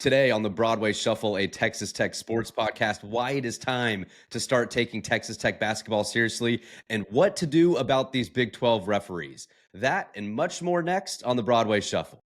Today on the Broadway Shuffle, a Texas Tech sports podcast, why it is time to start taking Texas Tech basketball seriously and what to do about these Big 12 referees. That and much more next on the Broadway Shuffle.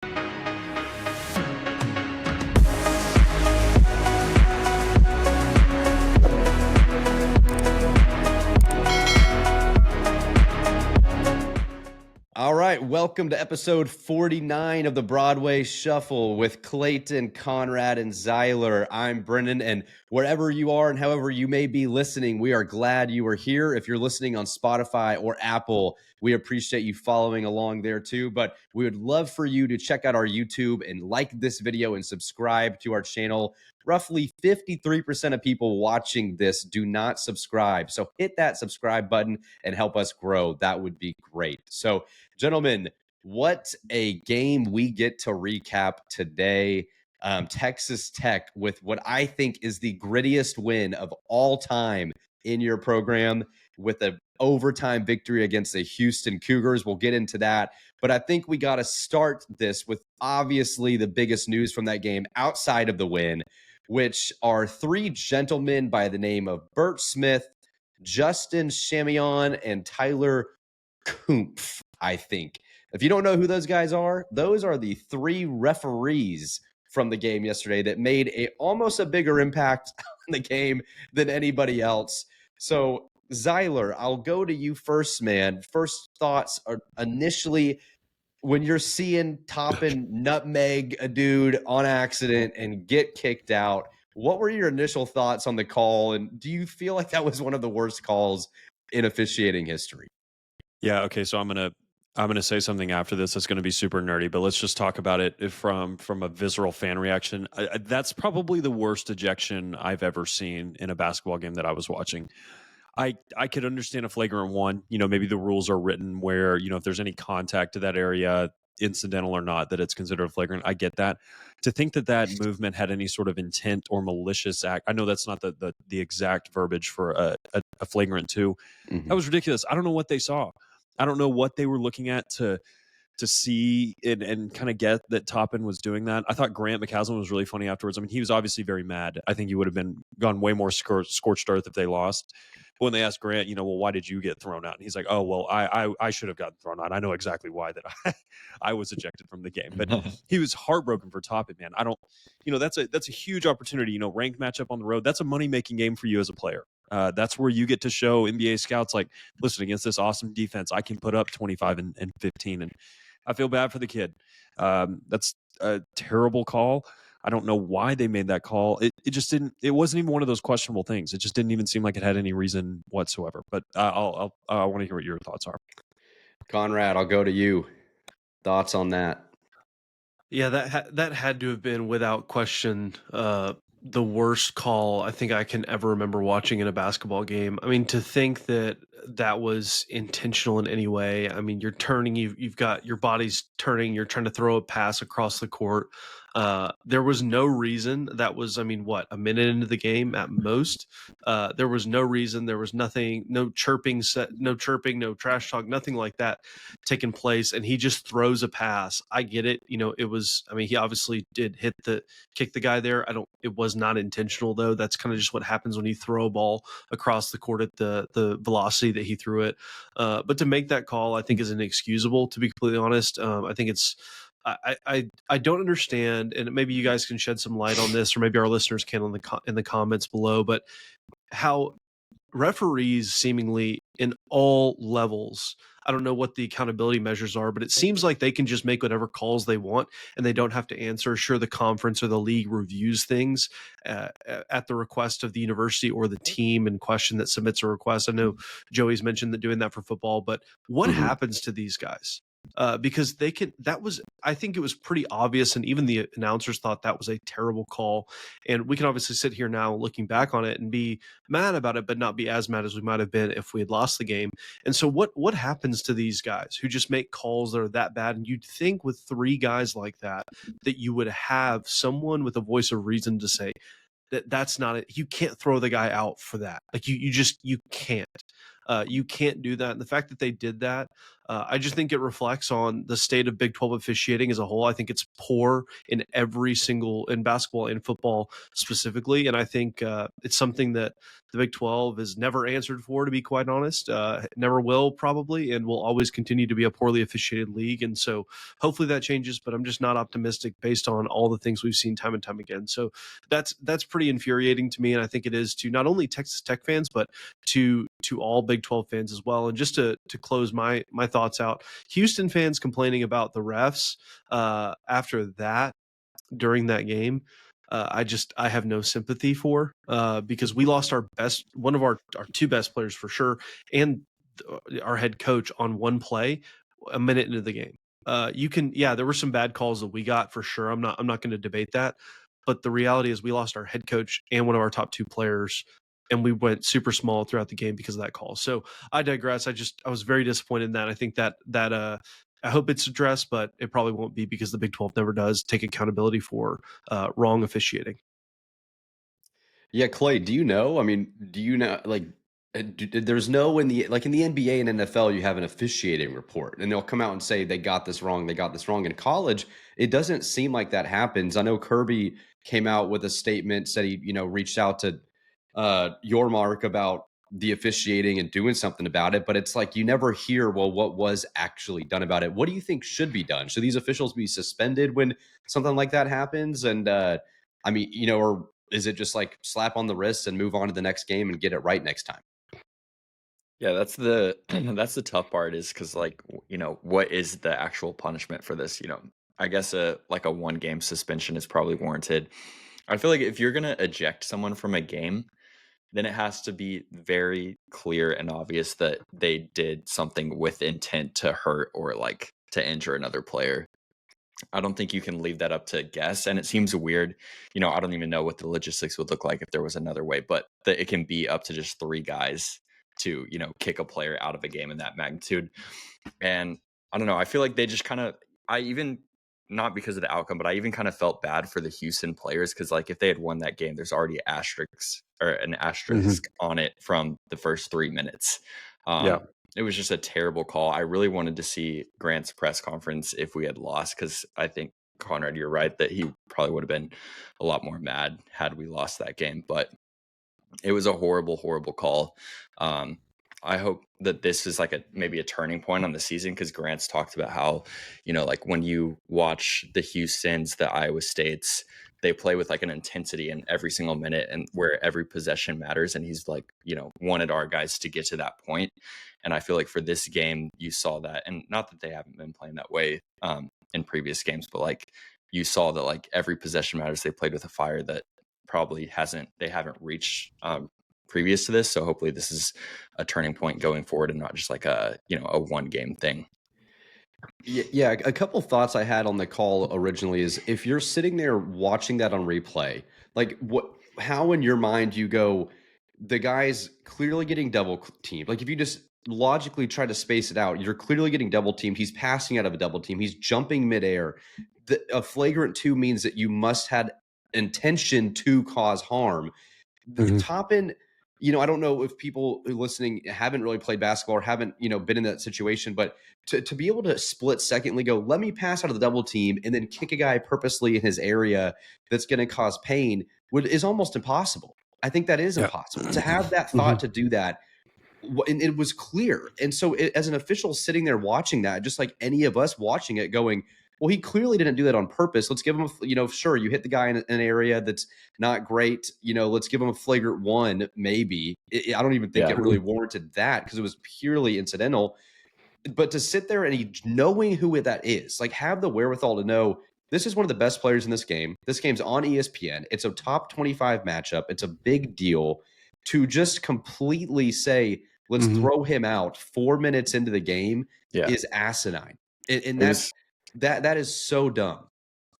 All right, welcome to episode 49 of the Broadway Shuffle with Clayton, Conrad, and Zyler. I'm Brennan, and wherever you are and however you may be listening, we are glad you are here. If you're listening on Spotify or Apple, we appreciate you following along there too, but we would love for you to check out our YouTube and like this video and subscribe to our channel. Roughly 53% of people watching this do not subscribe, so hit that subscribe button and help us grow. That would be great. So, gentlemen, what a game we get to recap today. Texas Tech with what I think is the grittiest win of all time in your program with an overtime victory against the Houston Cougars. We'll get into that. But I think we got to start this with obviously the biggest news from that game outside of the win, which are three gentlemen by the name of Bert Smith, Justin Chamion, and Tyler Kumpf, I think. If you don't know who those guys are, those are the three referees from the game yesterday that made almost a bigger impact on the game than anybody else. So, Zyler, I'll go to you first, man. First thoughts are initially when you're seeing Toppin nutmeg a dude on accident and get kicked out. What were your initial thoughts on the call, and do you feel like that was one of the worst calls in officiating history? Yeah, okay, so I'm gonna say something after this that's gonna be super nerdy, but let's just talk about it from a visceral fan reaction. That's probably the worst ejection I've ever seen in a basketball game that I was watching. I could understand a flagrant one. Maybe the rules are written where, if there's any contact to that area, incidental or not, that it's considered a flagrant. I get that. To think that movement had any sort of intent or malicious act, I know that's not the exact verbiage for a flagrant two. That was ridiculous. I don't know what they saw. I don't know what they were looking at to see and kind of get that Toppin was doing that. I thought Grant McCaslin was really funny afterwards. I mean, he was obviously very mad. I think he would have gone way more scorched earth if they lost. But when they asked Grant, well, why did you get thrown out? And he's like, oh, well, I should have gotten thrown out. I know exactly why that I was ejected from the game. But he was heartbroken for Toppin, man. I don't, that's a huge opportunity. Ranked matchup on the road. That's a money-making game for you as a player. That's where you get to show NBA scouts, like, listen, against this awesome defense, I can put up 25 and 15. And I feel bad for the kid. That's a terrible call. I don't know why they made that call. It just didn't. It wasn't even one of those questionable things. It just didn't even seem like it had any reason whatsoever. But I want to hear what your thoughts are. Conrad, I'll go to you. Thoughts on that? Yeah, that had to have been without question the worst call I think I can ever remember watching in a basketball game. I mean, to think that was intentional in any way. I mean, you're turning, you've got your body's turning, you're trying to throw a pass across the court. There was no reason. That was, a minute into the game at most. There was no reason. There was nothing, no chirping, no trash talk, nothing like that taking place. And he just throws a pass. I get it. It was, he obviously did kick the guy there. It was not intentional though. That's kind of just what happens when you throw a ball across the court at the velocity that he threw it. But to make that call, I think is inexcusable, to be completely honest. I think it's, I don't understand, and maybe you guys can shed some light on this, or maybe our listeners can in the comments below, but how referees seemingly in all levels, I don't know what the accountability measures are, but it seems like they can just make whatever calls they want and they don't have to answer. Sure, the conference or the league reviews things at the request of the university or the team in question that submits a request. I know Joey's mentioned that doing that for football, but what happens to these guys? Because I think it was pretty obvious, and even the announcers thought that was a terrible call. And we can obviously sit here now looking back on it and be mad about it, but not be as mad as we might have been if we had lost the game. And so what happens to these guys who just make calls that are that bad? And you'd think with three guys like that you would have someone with a voice of reason to say, that's not it. You can't throw the guy out for that. Like you can't. You can't do that. And the fact that they did that, I just think it reflects on the state of Big 12 officiating as a whole. I think it's poor in basketball and football specifically. And I think it's something that the Big 12 has never answered for, to be quite honest. Never will, probably, and will always continue to be a poorly officiated league. And so hopefully that changes, but I'm just not optimistic based on all the things we've seen time and time again. So that's pretty infuriating to me. And I think it is to not only Texas Tech fans, but to all Big 12 fans as well. And just to close my thoughts out, Houston fans complaining about the refs after that, during that game, I have no sympathy for, because we lost one of our two best players for sure, and our head coach on one play a minute into the game. There were some bad calls that we got for sure. I'm not going to debate that, but the reality is we lost our head coach and one of our top two players, and we went super small throughout the game because of that call. So I digress. I was very disappointed in that. I think that I hope it's addressed, but it probably won't be, because the Big 12 never does take accountability for wrong officiating. Yeah, Clay, do you know? I mean, do you know, like, there's no, in the NBA and NFL, you have an officiating report, and they'll come out and say they got this wrong, they got this wrong. In college, it doesn't seem like that happens. I know Kirby came out with a statement, said he, reached out to Yormark about the officiating and doing something about it, but it's like you never hear, well, what was actually done about it? What do you think should be done? Should these officials be suspended when something like that happens? And I mean, or is it just like slap on the wrist and move on to the next game and get it right next time? Yeah, that's the that's the tough part, is because, like, what is the actual punishment for this? I guess a 1-game suspension is probably warranted. I feel like if you're gonna eject someone from a game, then it has to be very clear and obvious that they did something with intent to hurt or like to injure another player. I don't think you can leave that up to guess. And it seems weird. I don't even know what the logistics would look like if there was another way, but that it can be up to just 3 guys to, kick a player out of a game in that magnitude. And I don't know. I feel like they just not because of the outcome, but I even kind of felt bad for the Houston players, because, like, if they had won that game, there's already an asterisk on it from the first 3 minutes. It was just a terrible call. I really wanted to see Grant's press conference if we had lost, because I think, Conrad, you're right that he probably would have been a lot more mad had we lost that game. But it was a horrible, horrible call. I hope that this is maybe a turning point on the season, because Grant's talked about how, like, when you watch the Houstons, the Iowa States, they play with an intensity in every single minute, and where every possession matters. And he's wanted our guys to get to that point. And I feel like for this game, you saw that, and not that they haven't been playing that way in previous games, but you saw that every possession matters. They played with a fire that probably they haven't reached previous to this. So hopefully this is a turning point going forward, and not just a 1-game thing. Yeah, a couple thoughts I had on the call originally is, if you're sitting there watching that on replay, how in your mind you go, the guy's clearly getting double teamed. If you just logically try to space it out, you're clearly getting double teamed. He's passing out of a double team. He's jumping midair. A flagrant 2 means that you must have intention to cause harm. Toppin, I don't know if people who are listening haven't really played basketball or haven't, been in that situation, but to be able to split secondly go, let me pass out of the double team and then kick a guy purposely in his area that's going to cause pain is almost impossible. I think that is impossible to have that thought to do that. And it was clear. And so as an official sitting there watching that, just like any of us watching it going, well, he clearly didn't do that on purpose. Let's give him sure, you hit the guy in an area that's not great. Let's give him a flagrant 1, maybe. I don't even think it really warranted that, because it was purely incidental. But to sit there and knowing who that is, have the wherewithal to know this is one of the best players in this game. This game's on ESPN. It's a top 25 matchup. It's a big deal. To just completely say, let's throw him out 4 minutes into the game is asinine. And that is so dumb.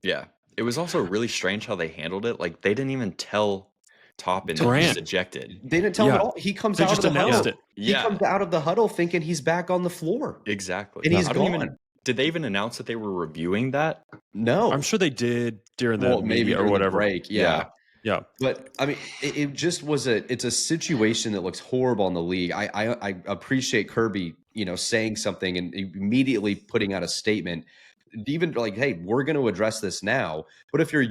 Yeah. It was also really strange how they handled it. They didn't even tell Toppin that he's ejected. They didn't tell him at all. He comes out of the huddle. He comes out of the huddle thinking he's back on the floor. Exactly. And he's gone. Did they even announce that they were reviewing that? No. I'm sure they did during the maybe or whatever break. Yeah. But I mean, it just was it's a situation that looks horrible in the league. I appreciate Kirby saying something and immediately putting out a statement, even like, hey, we're going to address this now. But if you're if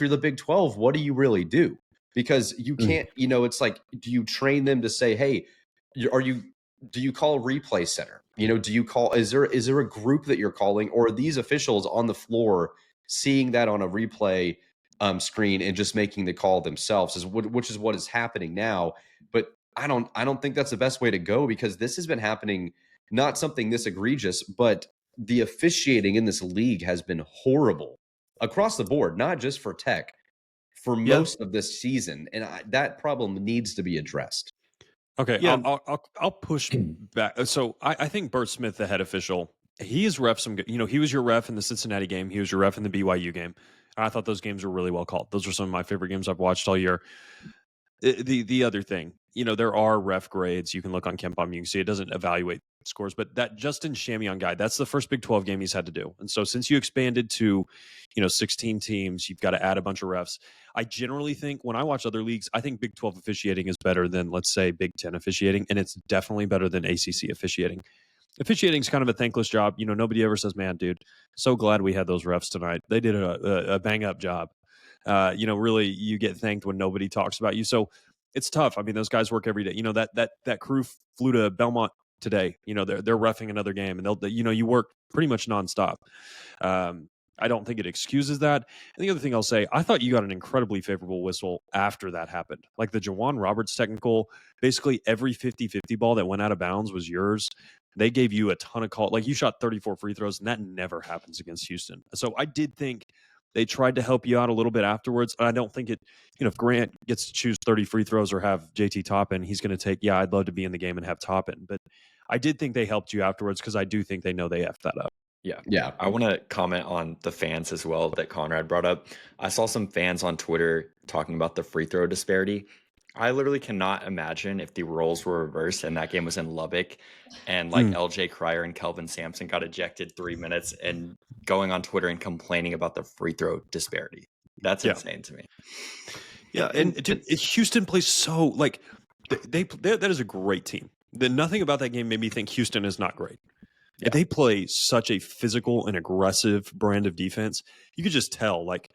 you're the Big 12, what do you really do? Because you can't, it's like, do you train them to say, hey, do you call a replay center? Do you call, is there a group that you're calling, or are these officials on the floor seeing that on a replay screen and just making the call themselves, which is what is happening now? But I don't think that's the best way to go, because this has been happening, not something this egregious, but the officiating in this league has been horrible across the board, not just for Tech, for most of this season. And that problem needs to be addressed. Okay, I'll push back. So I think Bert Smith, the head official, he has ref some. He was your ref in the Cincinnati game. He was your ref in the BYU game. I thought those games were really well called. Those are some of my favorite games I've watched all year. The other thing, there are ref grades. You can look on KenPom. You can see it doesn't evaluate scores, but that Justin Chamion guy, that's the first Big 12 game he's had to do. And so since you expanded to, 16 teams, you've got to add a bunch of refs. I generally think, when I watch other leagues, I think Big 12 officiating is better than, let's say, Big 10 officiating, and it's definitely better than ACC officiating. Officiating is kind of a thankless job. Nobody ever says, man, dude, so glad we had those refs tonight. They did a bang-up job. Really, you get thanked when nobody talks about you. So it's tough. I mean, those guys work every day. That crew flew to Belmont today. They're reffing another game, and you work pretty much nonstop. I don't think it excuses that. And the other thing I'll say, I thought you got an incredibly favorable whistle after that happened. Like the Jawan Roberts technical, basically every 50-50 ball that went out of bounds was yours. They gave you a ton of call. Like, you shot 34 free throws, and that never happens against Houston. So I did think they tried to help you out a little bit afterwards. I don't think if Grant gets to choose 30 free throws or have JT Toppin, he's going to take, I'd love to be in the game and have Toppin. But I did think they helped you afterwards, because I do think they know they effed that up. Yeah. I want to comment on the fans as well that Conrad brought up. I saw some fans on Twitter talking about the free throw disparity. I literally cannot imagine if the roles were reversed and that game was in Lubbock, and like LJ Cryer and Kelvin Sampson got ejected 3 minutes, and going on Twitter and complaining about the free throw disparity. That's insane to me. Yeah, and Houston plays so, like, that is a great team. Nothing about that game made me think Houston is not great. Yeah. They play such a physical and aggressive brand of defense. You could just tell, like,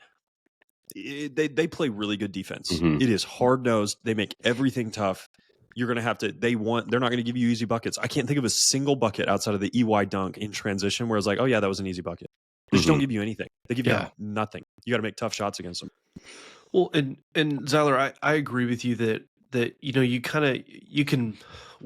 they play really good defense. Mm-hmm. It is hard-nosed. They make everything tough. You're going to have to, they're not going to give you easy buckets. I can't think of a single bucket outside of the EY dunk in transition where it's like, oh yeah, that was an easy bucket. They just don't give you anything. They give you nothing. You got to make tough shots against them. Well, and Zyler, I agree with you that you can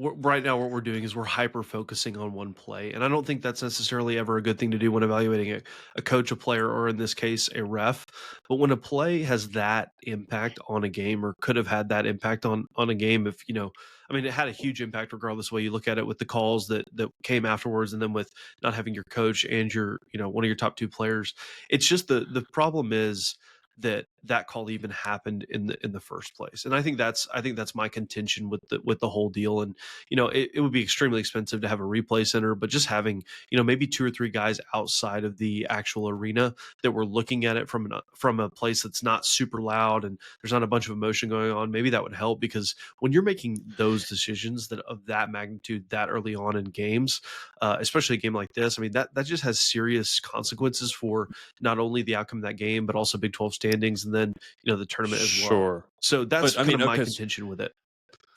right now what we're doing is we're hyper focusing on one play, and I don't think that's necessarily ever a good thing to do when evaluating a coach, a player, or in this case a ref. But when a play has that impact on a game, or could have had that impact on a game, if it had a huge impact regardless of the way you look at it, with the calls that came afterwards, and then with not having your coach and your one of your top two players. It's just the problem is that call even happened in the first place. And I think that's my contention with the whole deal. And it would be extremely expensive to have a replay center, but just having maybe 2 or 3 guys outside of the actual arena that were looking at it from a place that's not super loud and there's not a bunch of emotion going on, maybe that would help, because when you're making those decisions that of that magnitude that early on in games, especially a game like this, I mean that just has serious consequences for not only the outcome of that game but also Big 12 standings, and then the tournament as well. Sure. So that's my contention with it.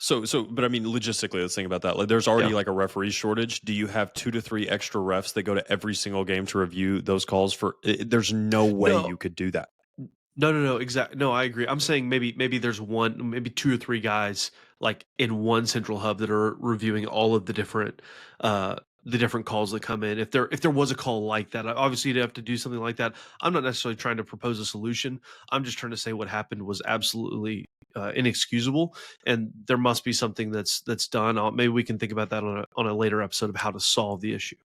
But I mean, logistically, let's think about that. Like, there's already like a referee shortage. Do you have 2 to 3 extra refs that go to every single game to review those calls? There's no way you could do that. No, exactly. No, I agree. I'm saying maybe there's 2 or 3 guys like in one central hub that are reviewing all of the different calls that come in. If there was a call like that, obviously you'd have to do something like that. I'm not necessarily trying to propose a solution. I'm just trying to say what happened was absolutely inexcusable, and there must be something that's done. Maybe we can think about that on a later episode of how to solve the issue.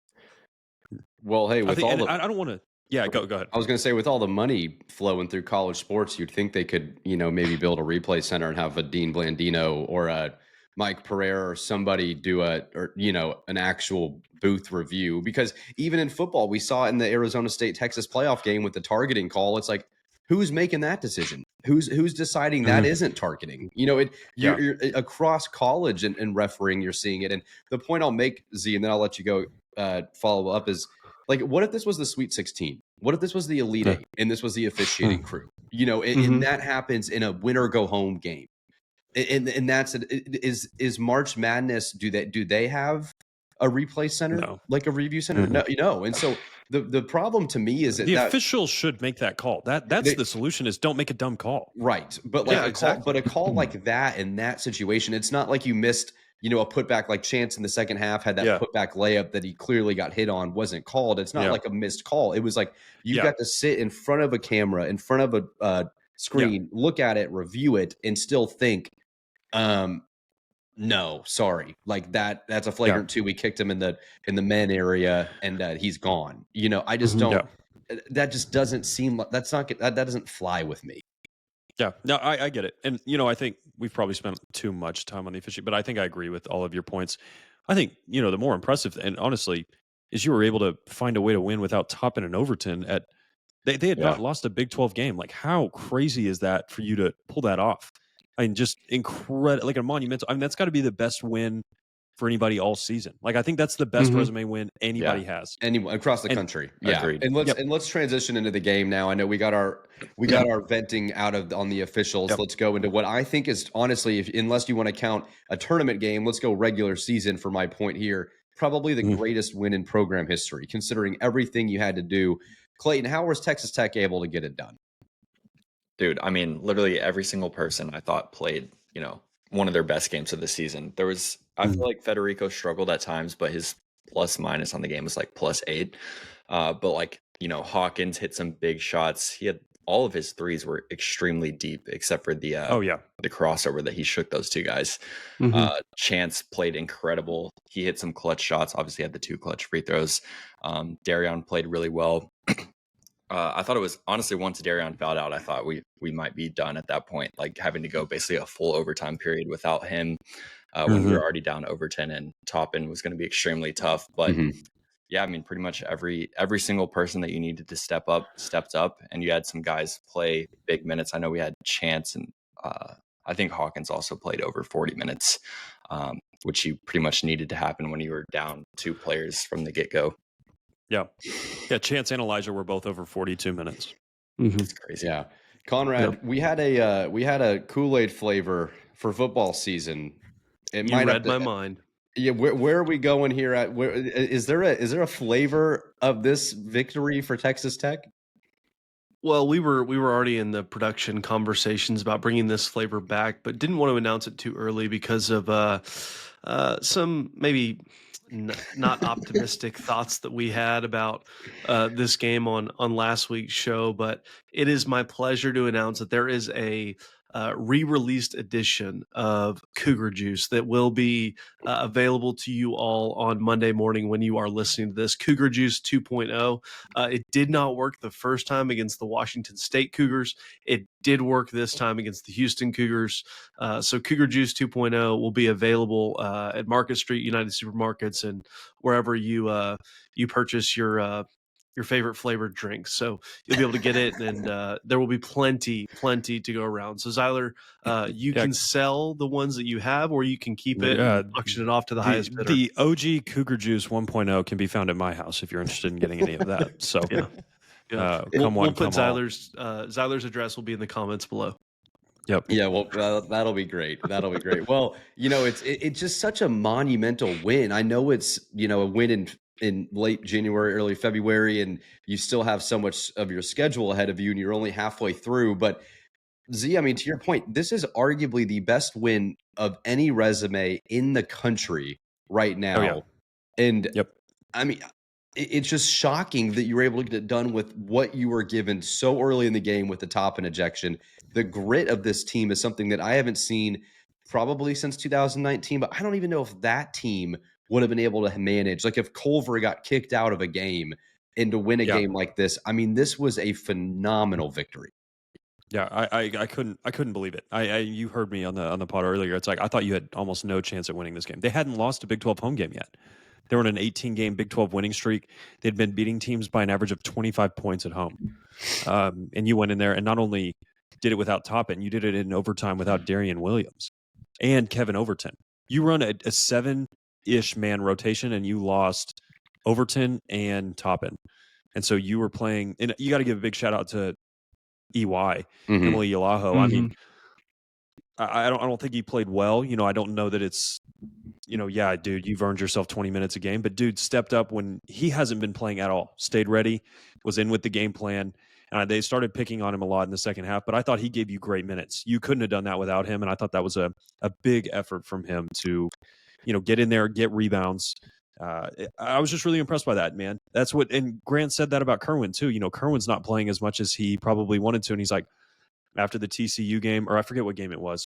Well, hey, I don't want to. Yeah, go ahead. I was going to say, with all the money flowing through college sports, you'd think they could, maybe build a replay center and have a Dean Blandino or a Mike Pereira or somebody do an actual booth review. Because even in football, we saw in the Arizona State Texas playoff game with the targeting call, it's like, who's making that decision? Who's deciding that isn't targeting? You're across college and refereeing, you're seeing it. And the point I'll make, Z, and then I'll let you go follow up, is like, what if this was the Sweet 16? What if this was the Elite Eight and this was the officiating crew? And that happens in a win or go home game. And that's is March Madness. Do they have a replay center, No. like a review center? No. And so the problem to me is that the officials should make that call. That's the solution, is don't make a dumb call. Right. But like a call like that in that situation, it's not like you missed, a putback, like Chance in the second half had that putback layup that he clearly got hit on, wasn't called. It's not like a missed call. It was like you got to sit in front of a camera, in front of a screen, look at it, review it, and still think, no, sorry, like that's a flagrant 2. We kicked him in the men area, and he's gone. I just don't. That just doesn't seem like that doesn't fly with me. Yeah, no, I get it. And, I think we've probably spent too much time on the officiating, but I think I agree with all of your points. I think, the more impressive, and honestly, is you were able to find a way to win without topping an Overton they had not lost a Big 12 game. Like, how crazy is that for you to pull that off? I mean, just incredible, like a monumental. I mean, that's got to be the best win for anybody all season. Like, I think that's the best resume win anybody has. Anyone across the country. Yeah. Agreed. And let's transition into the game now. I know we got our venting on the officials. Let's go into what I think is, honestly, unless you want to count a tournament game, let's go regular season for my point here. Probably the greatest win in program history, considering everything you had to do. Clayton, how was Texas Tech able to get it done? Dude, I mean, literally every single person I thought played, one of their best games of the season. I feel like Federico struggled at times, but his plus minus on the game was like +8. But like, Hawkins hit some big shots. He had all of his threes were extremely deep, except for the crossover that he shook those two guys. Chance played incredible. He hit some clutch shots. Obviously had the 2 clutch free throws. Darion played really well. I thought it was, honestly, once Darion fouled out, I thought we might be done at that point, like having to go basically a full overtime period without him when we were already down Overton, and Toppin was going to be extremely tough. But yeah, I mean, pretty much every single person that you needed to step up stepped up, and you had some guys play big minutes. I know we had Chance, and I think Hawkins also played over 40 minutes, which you pretty much needed to happen when you were down 2 players from the get-go. Yeah. Chance and Elijah were both over 42 minutes. It's crazy. Yeah. Conrad, we had a Kool-Aid flavor for football season. You read my mind. Yeah, where are we going here? Is there a flavor of this victory for Texas Tech? Well, we were already in the production conversations about bringing this flavor back, but didn't want to announce it too early because of some maybe not optimistic thoughts that we had about this game on last week's show. But it is my pleasure to announce that there is a re-released edition of Cougar Juice that will be available to you all on Monday morning when you are listening to this. Cougar Juice 2.0. It did not work the first time against the Washington State Cougars. It did work this time against the Houston Cougars. So Cougar Juice 2.0 will be available at Market Street, United Supermarkets, and wherever you purchase your favorite flavored drinks. So you'll be able to get it, and there will be plenty to go around. So Zyler, you can sell the ones that you have, or you can keep it and auction it off to the highest bidder. The OG Cougar Juice 1.0 can be found at my house if you're interested in getting any of that. So we'll put Zyler's address will be in the comments below. Yep. Yeah, well, that'll be great. That'll be great. Well, it's just such a monumental win. I know it's, a win in late January, early February, and you still have so much of your schedule ahead of you, and you're only halfway through. But Z, I mean, to your point, this is arguably the best win of any resume in the country right now. Oh, yeah. And I mean, it's just shocking that you were able to get it done with what you were given so early in the game with the top and ejection. The grit of this team is something that I haven't seen probably since 2019, but I don't even know if that team would have been able to manage. Like if Culver got kicked out of a game and to win a game like this, I mean, this was a phenomenal victory. Yeah, I couldn't believe it. You heard me on the pod earlier. It's like I thought you had almost no chance at winning this game. They hadn't lost a Big 12 home game yet. They were on an 18-game Big 12 winning streak. They'd been beating teams by an average of 25 points at home. And you went in there and not only did it without Toppin, you did it in overtime without Darian Williams and Kevin Overton. You run a 7-ish man rotation and you lost Overton and Toppin. And so you were playing, and you got to give a big shout out to EY, Emily Yalaho. I mean, I don't think he played well. You know, I don't know that it's, you know, yeah, dude, you've earned yourself 20 minutes a game. But dude stepped up when he hasn't been playing at all. Stayed ready, was in with the game plan. And they started picking on him a lot in the second half. But I thought he gave you great minutes. You couldn't have done that without him. And I thought that was a big effort from him to, you know, get in there, get rebounds. I was just really impressed by that, man. That's what, and Grant said that about Kerwin too. You know, Kerwin's not playing as much as he probably wanted to. And he's like, after the TCU game, or I forget what game it was,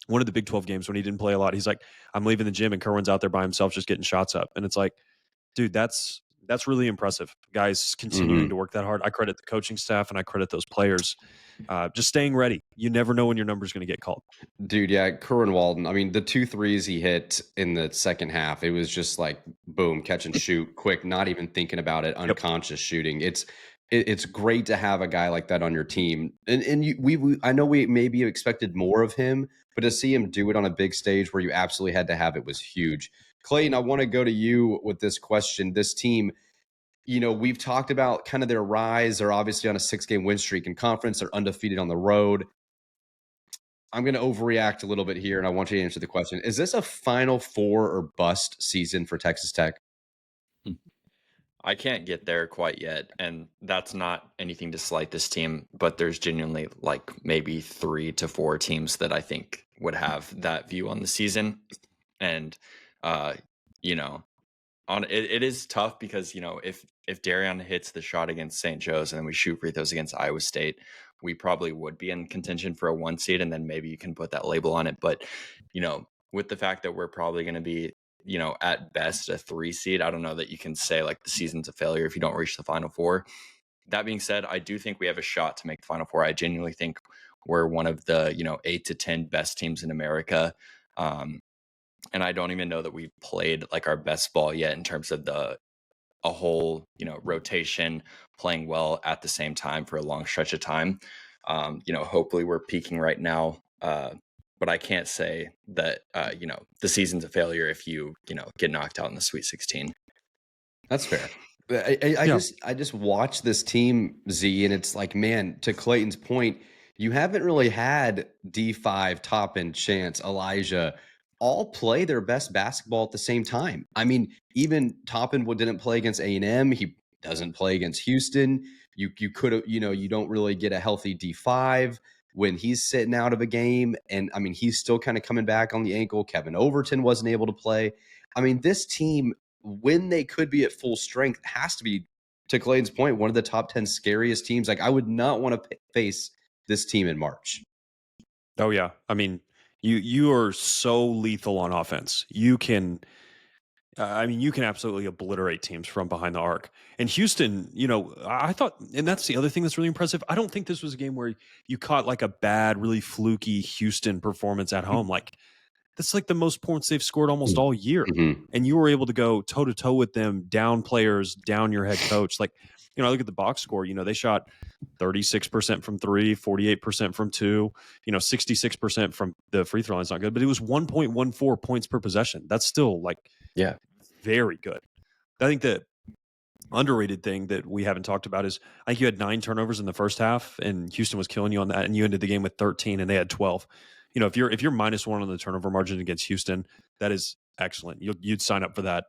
one of the Big 12 games when he didn't play a lot, he's like, I'm leaving the gym and Kerwin's out there by himself just getting shots up. And it's like, dude, that's really impressive. Guys continuing to work that hard. I credit the coaching staff and I credit those players just staying ready. You never know when your number's going to get called. Dude, yeah, Kerwin Walden. I mean, the 2 threes he hit in the second half, it was just like, boom, catch and shoot, quick, not even thinking about it, unconscious shooting. It's great to have a guy like that on your team. And we I know we maybe expected more of him, but to see him do it on a big stage where you absolutely had to have it was huge. Clayton, I want to go to you with this question. This team, you know, we've talked about kind of their rise. They're obviously on a 6-game win streak in conference. They're undefeated on the road. I'm going to overreact a little bit here, and I want you to answer the question. Is this a Final Four or bust season for Texas Tech? I can't get there quite yet, and that's not anything to slight this team, but there's genuinely like maybe 3 to 4 teams that I think would have that view on the season. And you know, it is tough because, you know, if Darion hits the shot against St. Joe's and then we shoot free throws against Iowa State, we probably would be in contention for a 1 seed, and then maybe you can put that label on it. But, you know, with the fact that we're probably going to be, you know, at best a 3 seed, I don't know that you can say like the season's a failure if you don't reach the Final Four. That being said, I do think we have a shot to make the Final Four. I genuinely think we're one of the, you know, 8 to 10 best teams in America. And I don't even know that we've played like our best ball yet in terms of a whole, you know, rotation, playing well at the same time for a long stretch of time. You know, hopefully we're peaking right now. But I can't say that, you know, the season's a failure if you know, get knocked out in the Sweet 16. That's fair. I just watch this team, Z, and it's like, man, to Clayton's point, you haven't really had D5, Toppin, Chance, Elijah all play their best basketball at the same time. I mean, even Toppin didn't play against A&M. He doesn't play against Houston. You could have, you know, you don't really get a healthy D5 when he's sitting out of a game. And I mean, he's still kind of coming back on the ankle. Kevin Overton wasn't able to play. I mean, this team, when they could be at full strength, has to be, to Clayton's point, one of the top 10 scariest teams. Like, I would not want to face this team in March. Oh yeah. I mean, you are so lethal on offense. You can, you can absolutely obliterate teams from behind the arc. And Houston, you know, I thought, and that's the other thing that's really impressive. I don't think this was a game where you caught like a bad, really fluky Houston performance at home. Like, that's like the most points they've scored almost all year. And you were able to go toe to toe with them, down players, down your head coach. Like, you know, I look at the box score, you know, they shot 36% from 3, 48% from 2, you know, 66% from the free throw line. It's not good, but it was 1.14 points per possession. That's still like, very good. I think the underrated thing that we haven't talked about is I think you had 9 turnovers in the first half and Houston was killing you on that. And you ended the game with 13 and they had 12. You know, if you're -1 on the turnover margin against Houston, that is excellent. You'd sign up for that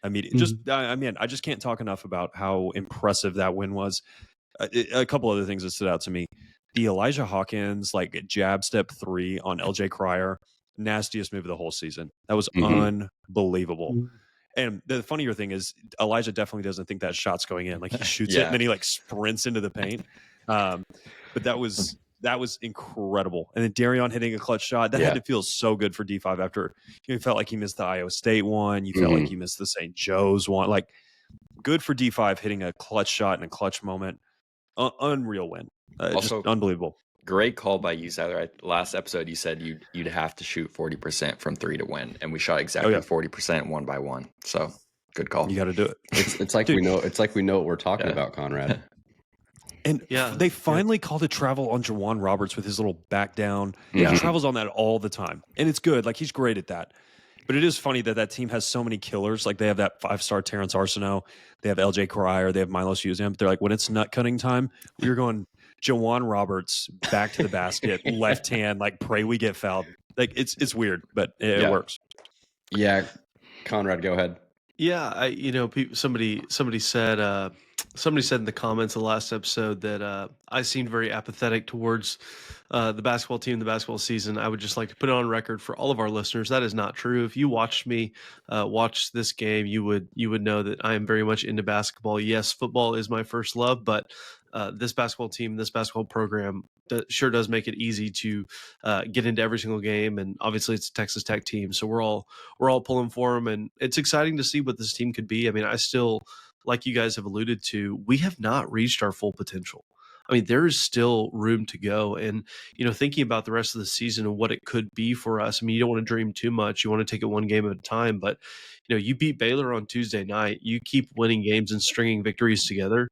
immediately. I just can't talk enough about how impressive that win was. A couple other things that stood out to me: the Elijah Hawkins like jab step 3 on LJ Cryer, nastiest move of the whole season. That was unbelievable. And the funnier thing is Elijah definitely doesn't think that shot's going in. Like, he shoots it and then he like sprints into the paint. But that was incredible. And then Darion hitting a clutch shot, that had to feel so good for D5 after, you know, he felt like he missed the Iowa State one. You felt like he missed the St. Joe's one. Like, good for D5 hitting a clutch shot in a clutch moment. Unreal win. Also, just unbelievable. Great call by you, Zyler. Last episode, you said you'd have to shoot 40% from 3 to win, and we shot exactly 40%, 1 by 1. So Good call. You got to do it. It's like Dude. we know. It's like we know what we're talking Yeah. about, Conrad. And they finally called a travel on Jawan Roberts with his little back down. Yeah. He travels on that all the time. And it's good. Like, he's great at that. But it is funny that team has so many killers. Like, they have that 5-star Terrence Arsenault. They have LJ Crier. They have Milos Uzam. They're like, when it's nut cutting time, we're going Jawan Roberts back to the basket, left hand, like, pray we get fouled. Like, it's weird, but it works. Yeah. Conrad, go ahead. Yeah, somebody said in the comments of the last episode that I seemed very apathetic towards the basketball team, the basketball season. I would just like to put it on record for all of our listeners that is not true. If you watched me watch this game, you would know that I am very much into basketball. Yes, football is my first love, but this basketball team, this basketball program sure does make it easy to get into every single game. And obviously it's a Texas Tech team, so we're all pulling for them, and it's exciting to see what this team could be. I mean, I still, like you guys have alluded to, we have not reached our full potential. I mean, there is still room to go. And, thinking about the rest of the season and what it could be for us, I mean, you don't want to dream too much. You want to take it one game at a time. But, you beat Baylor on Tuesday night. You keep winning games and stringing victories together.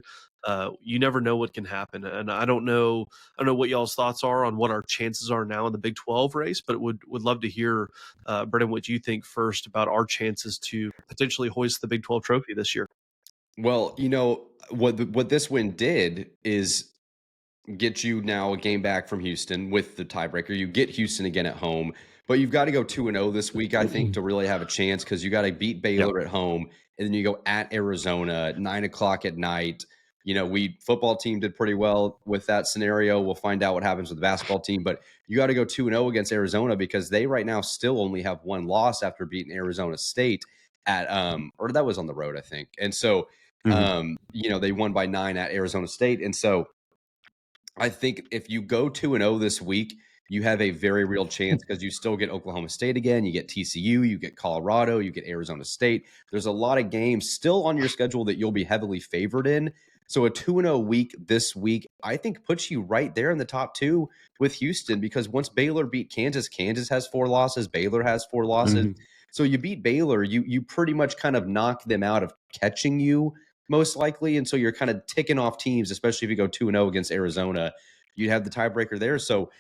You never know what can happen. And I don't know what y'all's thoughts are on what our chances are now in the Big 12 race, but would love to hear, Brennan, what you think first about our chances to potentially hoist the Big 12 trophy this year. Well, what this win did is get you now a game back from Houston with the tiebreaker. You get Houston again at home, but you've got to go 2-0 this week, I think, to really have a chance, because you got to beat Baylor at home, and then you go at Arizona at 9:00 at night. Football team did pretty well with that scenario. We'll find out what happens with the basketball team, but you got to go 2-0 against Arizona, because they right now still only have one loss after beating Arizona State at or that was on the road, I think. And so they won by 9 at Arizona State. And so I think if you go 2-0 this week, you have a very real chance, because you still get Oklahoma State again, you get TCU, you get Colorado, you get Arizona State. There's a lot of games still on your schedule that you'll be heavily favored in. So a 2-0 week this week, I think, puts you right there in the top 2 with Houston, because once Baylor beat Kansas, Kansas has 4 losses, Baylor has 4 losses. So you beat Baylor, you pretty much kind of knock them out of catching you, most likely. And so you're kind of ticking off teams, especially if you go 2-0 against Arizona. You'd have the tiebreaker there. So,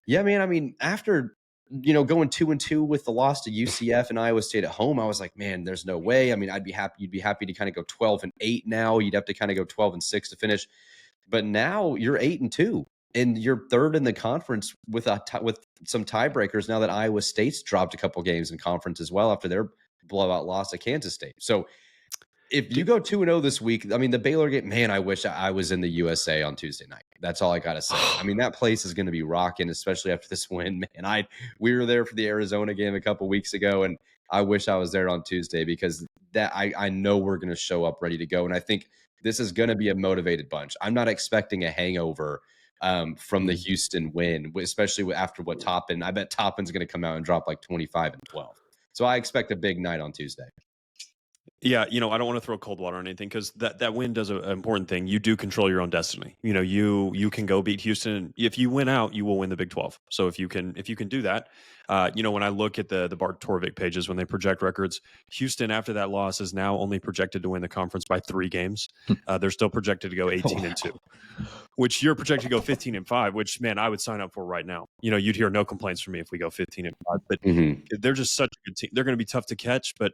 yeah, man, I mean, after, going 2-2 with the loss to UCF and Iowa State at home, I was like, man, there's no way. I mean, you'd be happy to kind of go 12-8 now. You'd have to kind of go 12-6 to finish. But now you're 8-2, and you're third in the conference with some tiebreakers now that Iowa State's dropped a couple games in conference as well after their blowout loss to Kansas State. So if you go 2-0 this week, I mean, the Baylor game, man, I wish I was in the USA on Tuesday night. That's all I got to say. I mean, that place is going to be rocking, especially after this win, man. We were there for the Arizona game a couple weeks ago, and I wish I was there on Tuesday, because that I know we're going to show up ready to go. And I think this is going to be a motivated bunch. I'm not expecting a hangover from the Houston win, especially after what Toppin. I bet Toppin's going to come out and drop like 25 and 12. So I expect a big night on Tuesday. Yeah, I don't want to throw cold water on anything, because that win does an important thing. You do control your own destiny. You can go beat Houston. If you win out, you will win the Big 12. So if you can do that, when I look at the Bart Torvik pages when they project records, Houston after that loss is now only projected to win the conference by 3 games. They're still projected to go 18-2, which you're projected to go 15-5. Which, man, I would sign up for right now. You'd hear no complaints from me if we go 15-5. But they're just such a good team. They're going to be tough to catch, but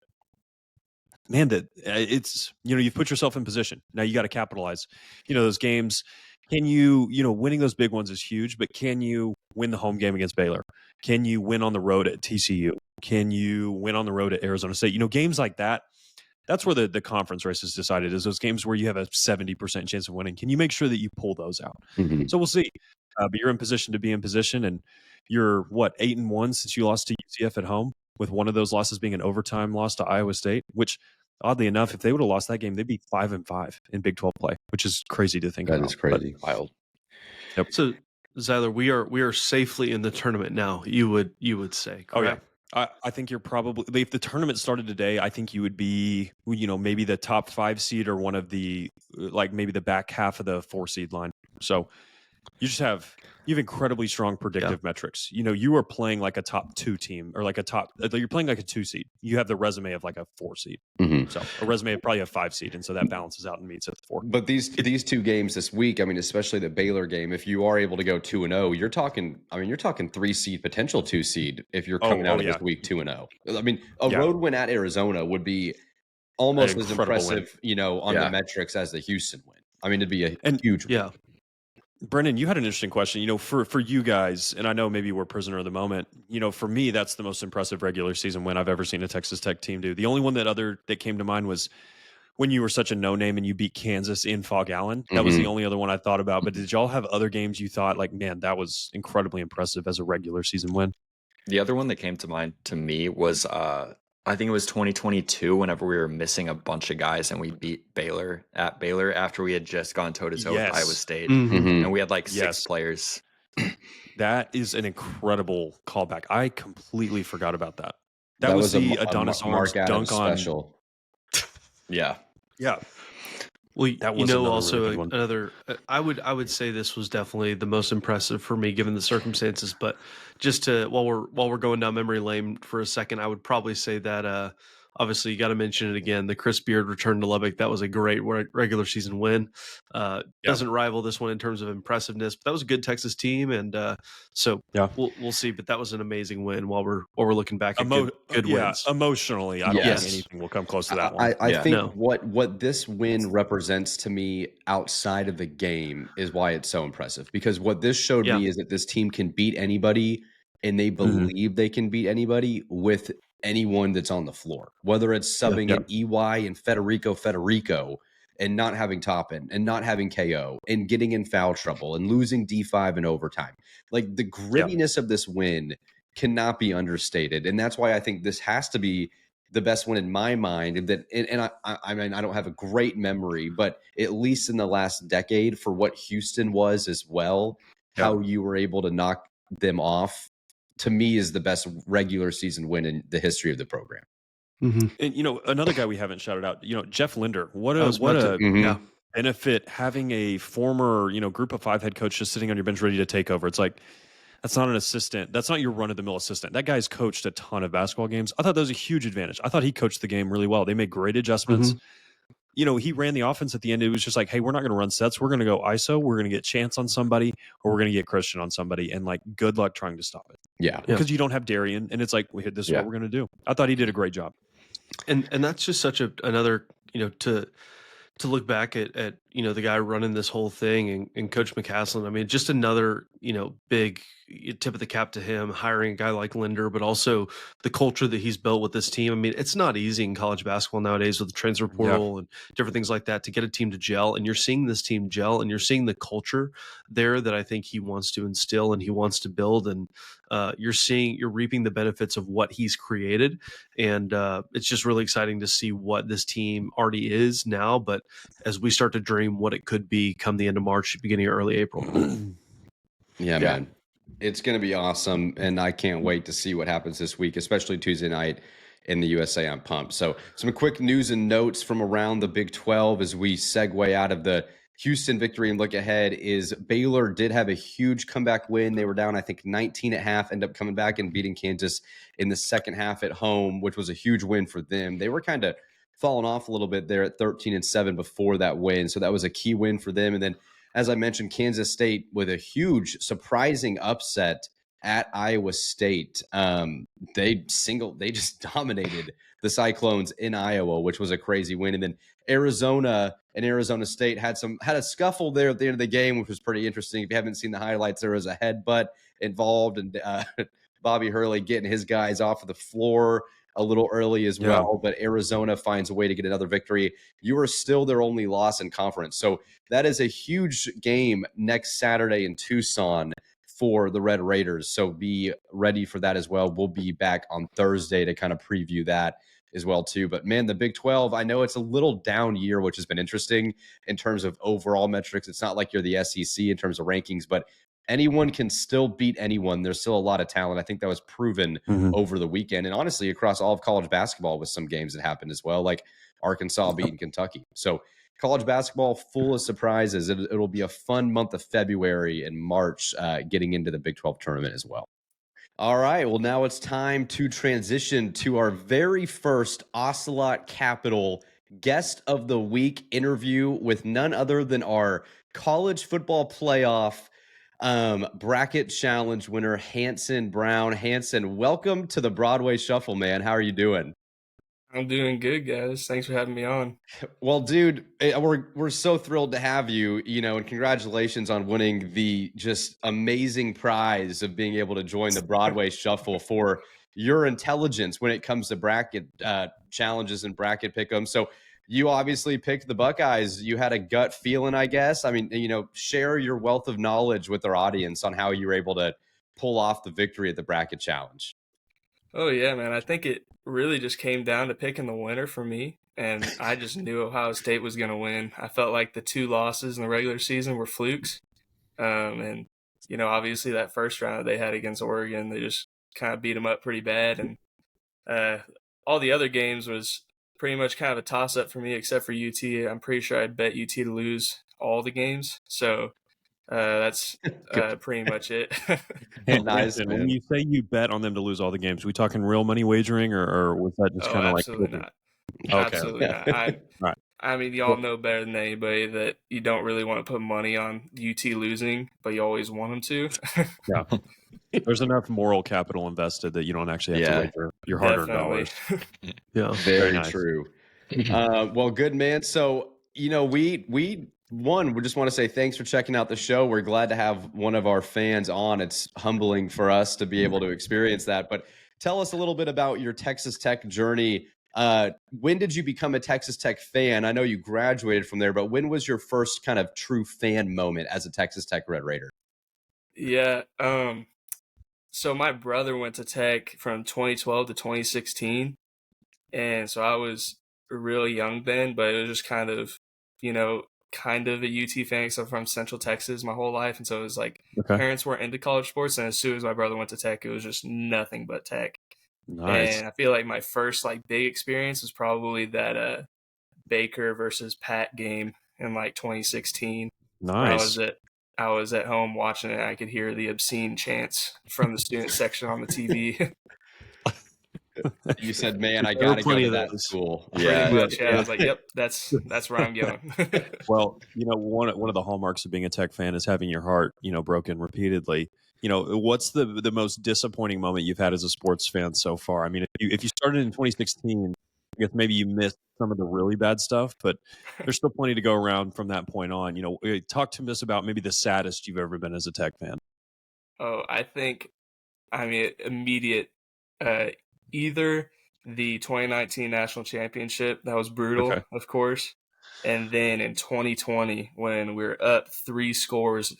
man, that it's, you've put yourself in position. Now you got to capitalize. Those games, can you, winning those big ones is huge, but can you win the home game against Baylor? Can you win on the road at TCU? Can you win on the road at Arizona State? Games like that, that's where the conference race is decided, is those games where you have a 70% chance of winning. Can you make sure that you pull those out? So we'll see. But you're in position to be in position, and you're 8-1 since you lost to UCF at home, with one of those losses being an overtime loss to Iowa State, which, oddly enough, if they would have lost that game, they'd be 5-5 in Big 12 play, which is crazy to think about. That is crazy. Wild. Yep. So, Zyler, we are safely in the tournament now, you would say, correct? Oh, yeah. I think you're probably, if the tournament started today, I think you would be, maybe the top 5 seed, or one of the, maybe the back half of the 4 seed line. So you have incredibly strong predictive metrics. You know, you are playing like a top 2 team or like you're playing like a 2 seed. You have the resume of like a 4 seed. So a resume of probably a 5 seed. And so that balances out and meets at the 4. But these 2 games this week, I mean, especially the Baylor game, if you are able to go 2-0, you're talking 3 seed, potential 2 seed if you're coming out of this week 2-0. I mean, a road win at Arizona would be almost as impressive, you know, on the metrics as the Houston win. I mean, it'd be a huge win. Yeah. Brennan, you had an interesting question, you know, for you guys, and I know maybe we're prisoner of the moment. You know, for me, that's the most impressive regular season win I've ever seen a Texas Tech team do. The only one that came to mind was when you were such a no-name and you beat Kansas in Fog Allen. That was the only other one I thought about. But did y'all have other games you thought like, man, that was incredibly impressive as a regular season win? The other one that came to mind to me was I think it was 2022 whenever we were missing a bunch of guys and we beat Baylor at Baylor after we had just gone toe-to-toe with Iowa State. And we had like 6 players. That is an incredible callback. I completely forgot about that. That was the Adonis Arms dunk on special. Yeah. Well, you know, also another, I would say this was definitely the most impressive for me given the circumstances. But just to while we're going down memory lane for a second, I would probably say that obviously you got to mention it again. The Chris Beard return to Lubbock, that was a great regular season win. Doesn't rival this one in terms of impressiveness, but that was a good Texas team, and so we'll see. But that was an amazing win. While we're looking back at good wins, emotionally, I don't think anything will come close to that one. I think what this win represents to me outside of the game is why it's so impressive. Because what this showed me is that this team can beat anybody, and they believe they can beat anybody with anyone that's on the floor, whether it's subbing in EY and Federico and not having Toppin and not having KO and getting in foul trouble and losing D5 in overtime. Like the grittiness of this win cannot be understated. And that's why I think this has to be the best one in my mind. And I mean, I don't have a great memory, but at least in the last decade for what Houston was as well, how you were able to knock them off, to me, is the best regular season win in the history of the program. And, you know, another guy we haven't shouted out, you know, Jeff Linder. What a benefit having a former, you know, group of 5 head coach just sitting on your bench ready to take over. It's like, that's not an assistant. That's not your run-of-the-mill assistant. That guy's coached a ton of basketball games. I thought that was a huge advantage. I thought he coached the game really well. They made great adjustments. You know, he ran the offense at the end. It was just like, hey, we're not going to run sets. We're going to go ISO. We're going to get Chance on somebody, or we're going to get Christian on somebody. And like, good luck trying to stop it. Because you don't have Darian. And it's like, this is what we're going to do. I thought he did a great job. And that's just such another, you know, to look back at, you know, the guy running this whole thing and Coach McCaslin. I mean, just another, you know, big tip of the cap to him, hiring a guy like Linder, but also the culture that he's built with this team. I mean, it's not easy in college basketball nowadays with the transfer portal and different things like that to get a team to gel. And you're seeing this team gel, and you're seeing the culture there that I think he wants to instill and he wants to build. And you're reaping the benefits of what he's created. And it's just really exciting to see what this team already is now. But as we start to dream what it could be come the end of March, beginning of early April. Man. It's going to be awesome, and I can't wait to see what happens this week, especially Tuesday night in the USA. I'm pumped. So some quick news and notes from around the Big 12 as we segue out of the Houston victory and look ahead is Baylor did have a huge comeback win. They were down, I think, 19 at half, end up coming back and beating Kansas in the second half at home, which was a huge win for them. They were kind of falling off a little bit there at 13-7 before that win, so that was a key win for them. And then, as I mentioned, Kansas State with a huge, surprising upset at Iowa State. They just dominated the Cyclones in Iowa, which was a crazy win. And then Arizona and Arizona State had a scuffle there at the end of the game, which was pretty interesting. If you haven't seen the highlights, there was a headbutt involved, and Bobby Hurley getting his guys off of the floor a little early as well, but Arizona finds a way to get another victory. You are still their only loss in conference. So that is a huge game next Saturday in Tucson for the Red Raiders. So be ready for that as well. We'll be back on Thursday to kind of preview that as well too. But man, the Big 12, I know it's a little down year, which has been interesting in terms of overall metrics. It's not like you're the SEC in terms of rankings, but anyone can still beat anyone. There's still a lot of talent. I think that was proven over the weekend, and honestly across all of college basketball with some games that happened as well, like Arkansas beating Kentucky. So college basketball full of surprises. It'll be a fun month of February and March getting into the Big 12 tournament as well. All right, well, now it's time to transition to our very first Ocelot Capital Guest of the Week interview with none other than our college football playoff bracket challenge winner, Hanson Brown. Hanson, welcome to the Broadway Shuffle, man. How are you doing? I'm doing good, guys. Thanks for having me on. Well, dude, we're so thrilled to have you, and congratulations on winning the just amazing prize of being able to join the Broadway Shuffle for your intelligence when it comes to bracket challenges and bracket pick'em. So you obviously picked the Buckeyes. You had a gut feeling, I guess. I mean, share your wealth of knowledge with our audience on how you were able to pull off the victory at the bracket challenge. Oh, yeah, man. I think it really just came down to picking the winner for me, and I just knew Ohio State was going to win. I felt like the 2 losses in the regular season were flukes. And, obviously that first round that they had against Oregon, they just kind of beat them up pretty bad. And all the other games was pretty much kind of a toss-up for me except for UT. I'm pretty sure I'd bet UT to lose all the games. So that's pretty much it. Nice, man. When you say you bet on them to lose all the games, we talking real money wagering, or was that just kind of like? Absolutely not. Okay. Absolutely not. Right. I mean, y'all know better than anybody that you don't really want to put money on UT losing, but you always want them to. Yeah. There's enough moral capital invested that you don't actually have to wager your hard-earned dollars. Yeah, very nice. True. Well, good, man. So, we just want to say thanks for checking out the show. We're glad to have one of our fans on. It's humbling for us to be able to experience that. But tell us a little bit about your Texas Tech journey. When did you become a Texas Tech fan? I know you graduated from there, but when was your first kind of true fan moment as a Texas Tech Red Raider? Yeah. So my brother went to Tech from 2012 to 2016. And so I was really young then, but it was just kind of a UT fan because I'm from Central Texas my whole life. And so it was like parents weren't into college sports. And as soon as my brother went to Tech, it was just nothing but Tech. Nice. And I feel like my first big experience was probably that Baker versus Pat game in 2016. Nice. I was at home watching it. And I could hear the obscene chants from the student section on the TV. You said, "Man, I got to go to that school." Yeah, pretty much. Yeah, I was like, "Yep, that's where I'm going." Well, one of the hallmarks of being a Tech fan is having your heart, broken repeatedly. What's the most disappointing moment you've had as a sports fan so far? I mean, if you started in 2016, I guess maybe you missed some of the really bad stuff, but there's still plenty to go around from that point on. Talk to us about maybe the saddest you've ever been as a Tech fan. Oh, immediate. Either the 2019 national championship, that was brutal, of course, and then in 2020 when we were up 3 scores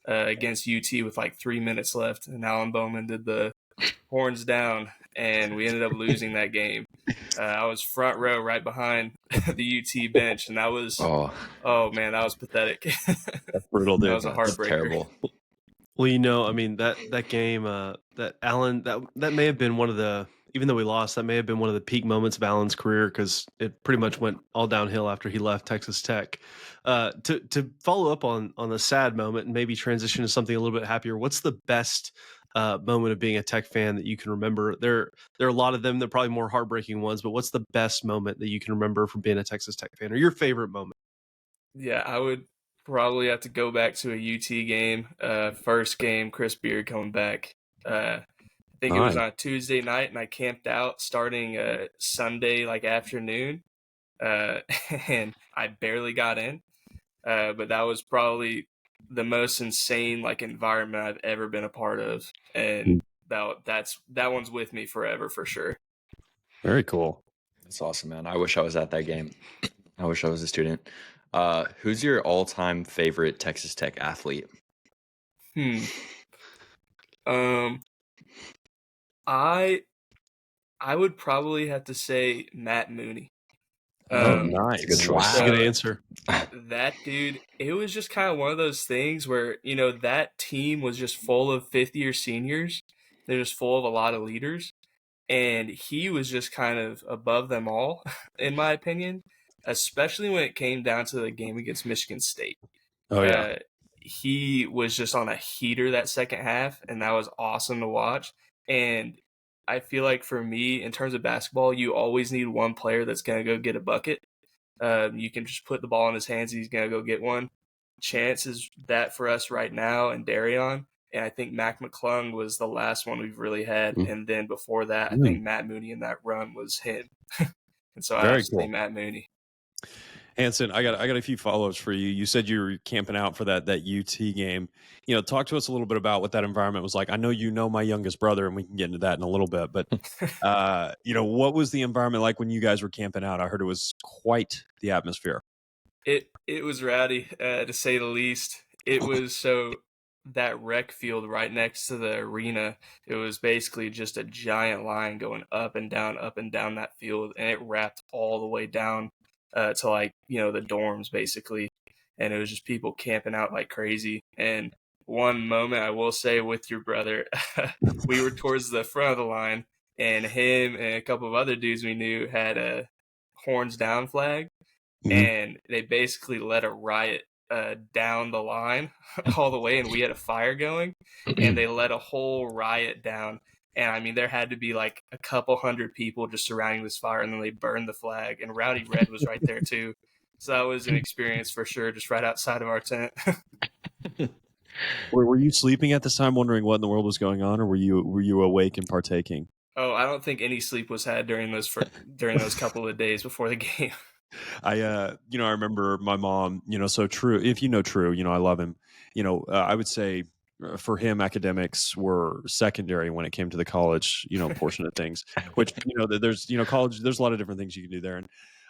against UT with 3 minutes left, and Alan Bowman did the horns down, and we ended up losing that game. I was front row right behind the UT bench, and that was oh man, that was pathetic. That's brutal, dude. That was a heartbreaker. That's terrible. Well, I mean that game, that Alan, that may have been one of the, even though we lost, that may have been one of the peak moments of Alan's career because it pretty much went all downhill after he left Texas Tech. To follow up on the sad moment and maybe transition to something a little bit happier, what's the best moment of being a Tech fan that you can remember? There are a lot of them. They're probably more heartbreaking ones, but what's the best moment that you can remember from being a Texas Tech fan, or your favorite moment? Yeah, I would probably have to go back to a UT game. First game, Chris Beard coming back. I think it was on a Tuesday night, and I camped out starting Sunday afternoon, and I barely got in. But that was probably the most insane environment I've ever been a part of, and that one's with me forever for sure. Very cool. That's awesome, man. I wish I was at that game. I wish I was a student. Who's your all-time favorite Texas Tech athlete? I would probably have to say Matt Mooney. Nice. Good choice. That's a good answer. That dude, it was just kind of one of those things where, that team was just full of fifth-year seniors. They're just full of a lot of leaders. And he was just kind of above them all, in my opinion. especially when it came down to the game against Michigan State. Oh yeah. He was just on a heater that second half, and that was awesome to watch. And I feel like for me, in terms of basketball, you always need one player that's going to go get a bucket. You can just put the ball in his hands and he's going to go get one. Chance is that for us right now, and Darion. And I think Mac McClung was the last one we've really had. And then before that, I think Matt Mooney in that run was him. And so I have to say Matt Mooney. Hanson, I got a few follow-ups for you. You said you were camping out for that UT game. Talk to us a little bit about what that environment was like. I know my youngest brother, and we can get into that in a little bit. But what was the environment like when you guys were camping out? I heard it was quite the atmosphere. It was rowdy, to say the least. It was that rec field right next to the arena. It was basically just a giant line going up and down that field, and it wrapped all the way down to the dorms basically. And it was just people camping out like crazy. And one moment I will say with your brother, we were towards the front of the line, and him and a couple of other dudes we knew had a horns down flag. And they basically led a riot down the line all the way, and we had a fire going, and they let a whole riot down. And I mean, there had to be like a couple hundred people just surrounding this fire, and then they burned the flag, and Rowdy Red was right there too. So that was an experience for sure, just right outside of our tent. Were you sleeping at this time, wondering what in the world was going on, or were you awake and partaking? Oh, I don't think any sleep was had during those couple of days before the game. I remember my mom, so True, if you know True, I love him. I would say for him, academics were secondary when it came to the college, portion of things, which, there's, college, there's a lot of different things you can do there. And